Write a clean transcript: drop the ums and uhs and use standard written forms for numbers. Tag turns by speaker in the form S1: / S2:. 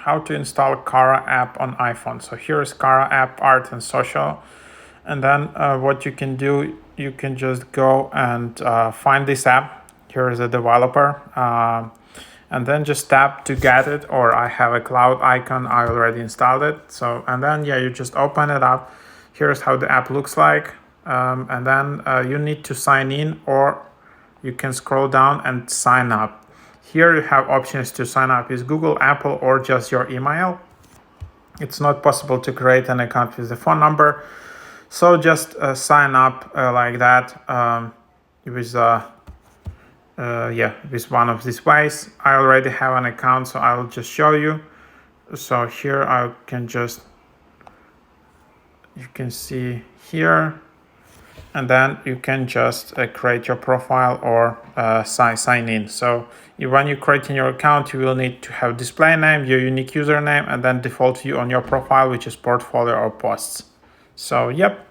S1: how to install Cara app on iPhone. So here is Cara app, art and social. And then what you can do, you can just go and find this app. Here is the developer. And then just tap to get it, or I have a cloud icon, I already installed it. So, and then yeah, you just open it up. Here's how the app looks like. And then you need to sign in, or you can scroll down and sign up. Here you have options to sign up with Google, Apple, or just your email. It's not possible to create an account with the phone number. So just sign up like that with with one of these ways. I already have an account, so I will just show you. So here I can just, you can see here, and then you can just create your profile or sign in. So when you create your account, you will need to have display name, your unique username, and then default view on your profile, which is portfolio or posts. So yep,